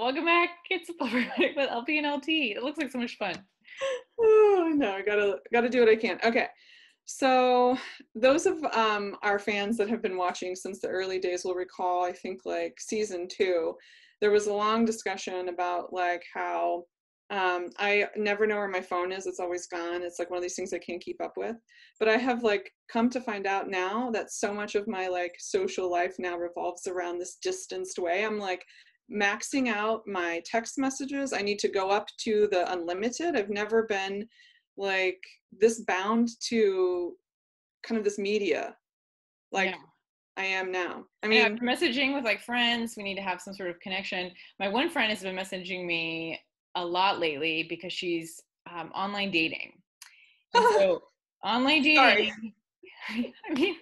Welcome back. It's Fulbright with LP and LT. It looks like so much fun. Oh no, I gotta do what I can. Okay, so those of our fans that have been watching since the early days will recall, I think like season 2, there was a long discussion about like how I never know where my phone is. It's always gone. It's like one of these things I can't keep up with. But I have like come to find out now that so much of my like social life now revolves around this distanced way. I'm like maxing out my text messages. I need to go up to the unlimited. I've never been like this bound to kind of this media like Yeah. I am now. I Yeah, mean, after messaging with like friends, we need to have some sort of connection. My one friend has been messaging me a lot lately because she's online dating. And so online sorry. dating, I mean,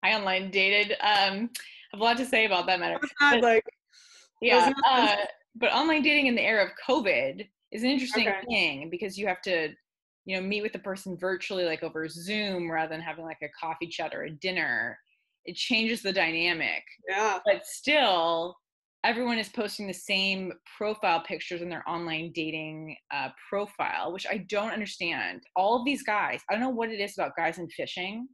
I online dated. Have a lot to say about that matter. That was not But like that was yeah, not sense. but online dating in the era of COVID is an interesting Okay. thing because you have to, meet with the person virtually, like over Zoom, rather than having like a coffee chat or a dinner. It changes the dynamic, Yeah. but still, everyone is posting the same profile pictures in their online dating profile, which I don't understand. All of these guys, I don't know what it is about guys and fishing,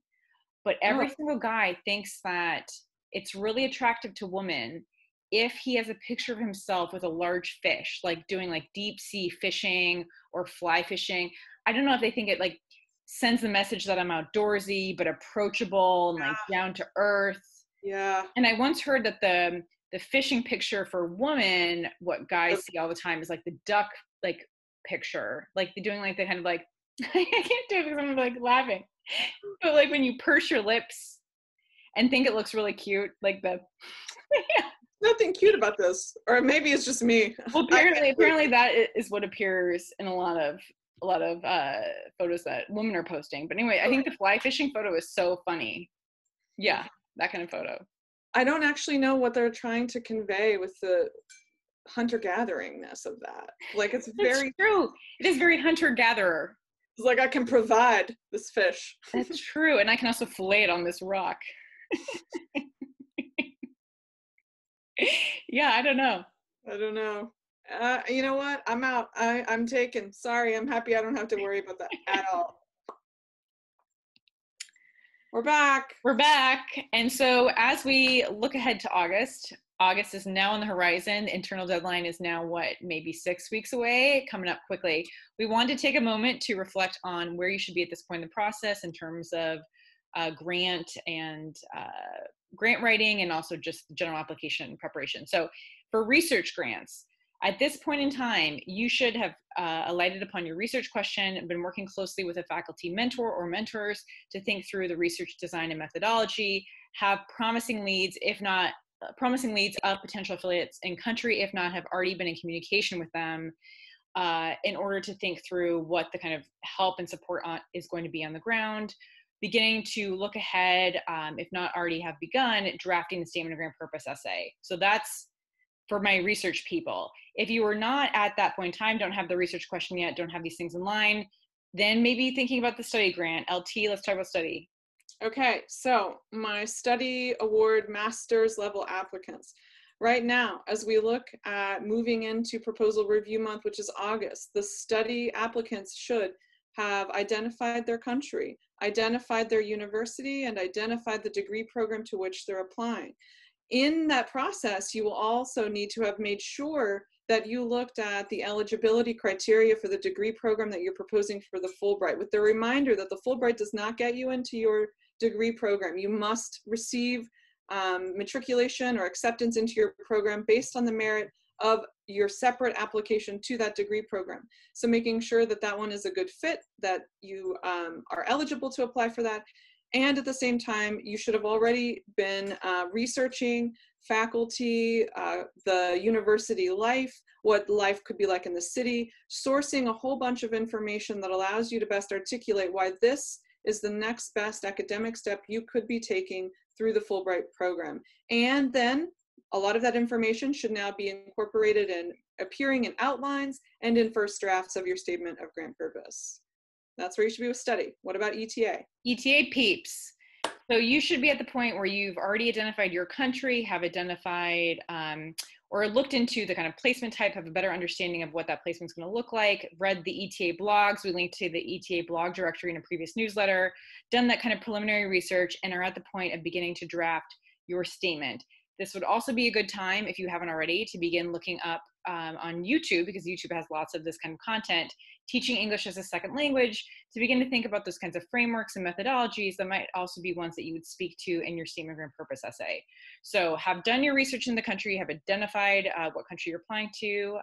but Oh, every single guy thinks that it's really attractive to women if he has a picture of himself with a large fish, like doing like deep sea fishing or fly fishing. I don't know if they think it like sends the message that I'm outdoorsy but approachable and like down to earth. yeah. And I once heard that the fishing picture for women, what guys see all the time is like the duck like picture, like they're doing like the kind of like I can't do it because I'm like laughing, but like when you purse your lips and think it looks really cute, like the Nothing cute about this, or maybe it's just me. well, I can't do apparently it. that is what appears in a lot of photos that women are posting. But anyway, I think the fly fishing photo is so funny. Yeah, that kind of photo. I don't actually know what they're trying to convey with the hunter-gatheringness of that. Like it's That's very, true. It is very hunter gatherer. it's like I can provide this fish. That's true, and I can also fillet it on this rock. Yeah, I don't know. I don't know. You know what? I'm out. I'm taken. Sorry. I'm happy I don't have to worry about that at all. We're back. We're back. And so as we look ahead to August, August is now on the horizon. The internal deadline is now what, maybe 6 weeks away, coming up quickly. We wanted to take a moment to reflect on where you should be at this point in the process in terms of grant and grant writing and also just general application preparation. So for research grants, at this point in time, you should have alighted upon your research question and been working closely with a faculty mentor or mentors to think through the research design and methodology, have promising leads, if not promising leads of potential affiliates in country, if not have already been in communication with them in order to think through what the kind of help and support is going to be on the ground, beginning to look ahead, if not already have begun, drafting the statement of grant purpose essay. So that's for my research people. If you are not at that point in time, don't have the research question yet, don't have these things in line, then maybe thinking about the study grant. LT, let's talk about study. Okay, so my study award master's level applicants. Right now, as we look at moving into proposal review month, which is August, the study applicants should have identified their country, identified their university, and identified the degree program to which they're applying. In that process, you will also need to have made sure that you looked at the eligibility criteria for the degree program that you're proposing for the Fulbright, with the reminder that the Fulbright does not get you into your degree program. You must receive matriculation or acceptance into your program based on the merit of your separate application to that degree program. So making sure that that one is a good fit, that you are eligible to apply for that. And at the same time, you should have already been researching faculty, the university life, what life could be like in the city, sourcing a whole bunch of information that allows you to best articulate why this is the next best academic step you could be taking through the Fulbright program. And then a lot of that information should now be incorporated and appearing in outlines and in first drafts of your statement of grant purpose. That's where you should be with study. What about ETA? ETA peeps. So you should be at the point where you've already identified your country, have identified or looked into the kind of placement type, have a better understanding of what that placement's going to look like, read the ETA blogs. We linked to the ETA blog directory in a previous newsletter, done that kind of preliminary research, and are at the point of beginning to draft your statement. This would also be a good time, if you haven't already, to begin looking up on YouTube, because YouTube has lots of this kind of content, teaching English as a second language, to begin to think about those kinds of frameworks and methodologies that might also be ones that you would speak to in your statement of grand purpose essay. So have done your research in the country, have identified what country you're applying to,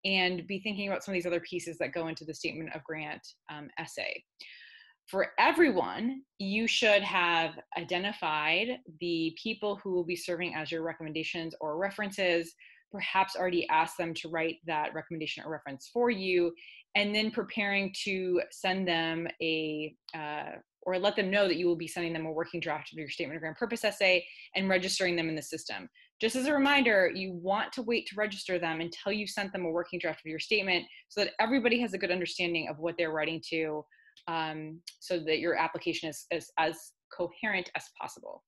and be thinking about some of these other pieces that go into the statement of grant essay. For everyone, you should have identified the people who will be serving as your recommendations or references, perhaps already asked them to write that recommendation or reference for you, and then preparing to send them or let them know that you will be sending them a working draft of your statement of grand purpose essay and registering them in the system. Just as a reminder, you want to wait to register them until you've sent them a working draft of your statement, so that everybody has a good understanding of what they're writing to, so that your application is as coherent as possible.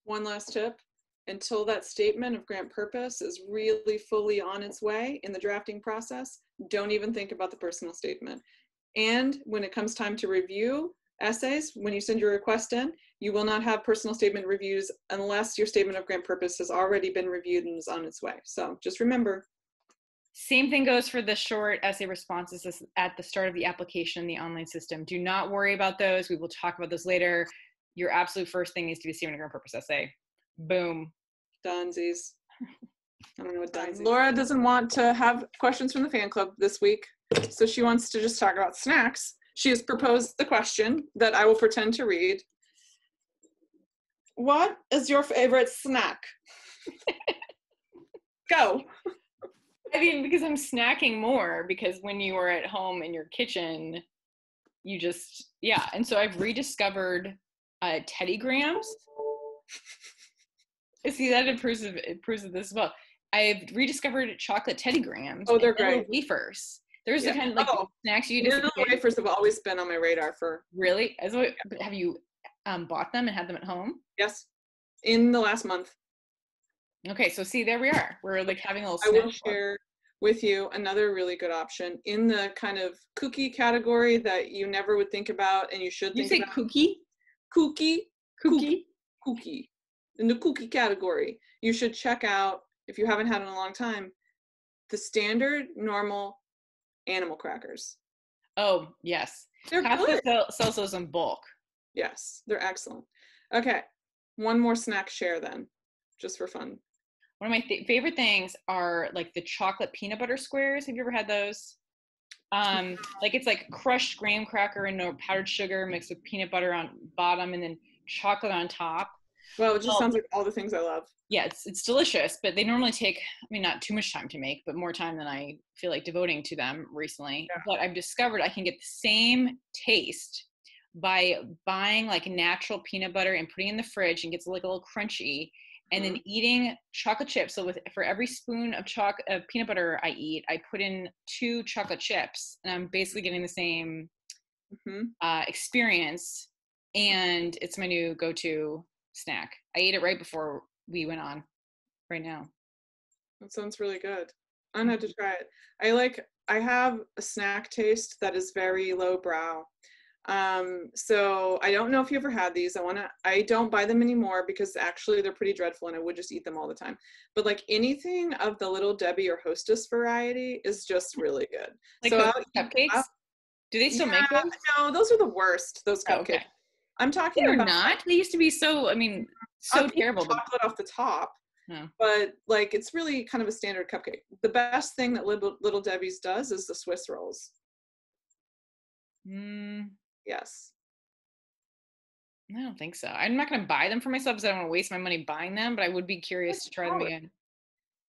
One last tip: until that statement of grant purpose is really fully on its way in the drafting process, don't even think about the personal statement. And when it comes time to review essays, when you send your request in, you will not have personal statement reviews unless your statement of grant purpose has already been reviewed and is on its way. So just remember. Same thing goes for the short essay responses at the start of the application in the online system. Do not worry about those. We will talk about those later. Your absolute first thing needs to be a statement of grand purpose essay. Boom. Dunsies. I don't know what dunsies. Laura doesn't want to have questions from the fan club this week, so she wants to just talk about snacks. She has proposed the question that I will pretend to read. What is your favorite snack? Go. I mean, because I'm snacking more, because when you are at home in your kitchen, you just, yeah. And so I've rediscovered Teddy Grahams. See, that proves of this as well. I've rediscovered chocolate Teddy Grahams. Oh, they're great. Wafers. There's the kind of like snacks you just. Wafers have always been on my radar for. Really? Have you bought them and had them at home? Yes, in the last month. Okay, so see, there we are. We're like having a little snack. I will share with you another really good option in the kind of cookie category that you never would think about, and you should think about. You say cookie? Cookie. In the cookie category, you should check out, if you haven't had it in a long time, the standard normal animal crackers. Oh, yes. They're good. Sells those in bulk. Yes, they're excellent. Okay, one more snack share then, just for fun. One of my favorite things are like the chocolate peanut butter squares. Have you ever had those? Like it's like crushed graham cracker and no powdered sugar mixed with peanut butter on bottom and then chocolate on top. Well, it just sounds like all the things I love. Yeah, it's delicious, but they normally take, I mean, not too much time to make, but more time than I feel like devoting to them recently. Yeah. But I've discovered I can get the same taste by buying like natural peanut butter and putting it in the fridge and gets like a little crunchy, and then eating chocolate chips. So for every spoon of peanut butter I eat, I put in 2 chocolate chips, and I'm basically getting the same experience. And it's my new go-to snack. I ate it right before we went on right now. That sounds really good. I'm gonna have to try it. I have a snack taste that is very lowbrow. So I don't know if you ever had these. I don't buy them anymore because actually they're pretty dreadful and I would just eat them all the time. But like anything of the Little Debbie or Hostess variety is just really good. Like so cupcakes? Do they still make those? No, those are the worst, those cupcakes. Okay. I'm talking about. They're not. They used to be so terrible. Chocolate off the top. No. But like it's really kind of a standard cupcake. The best thing that Little Debbie's does is the Swiss rolls. Yes. I don't think so. I'm not going to buy them for myself because I don't want to waste my money buying them, but I would be curious to try them again.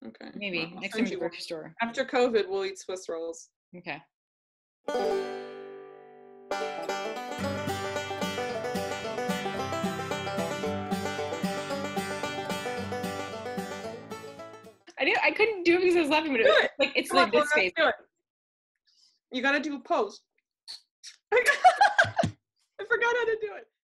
Okay. Maybe next time to the grocery store. After COVID, we'll eat Swiss rolls. Okay. I couldn't do it because I was laughing, but it's like this face. Do it. You got to do a pose. I forgot how to do it.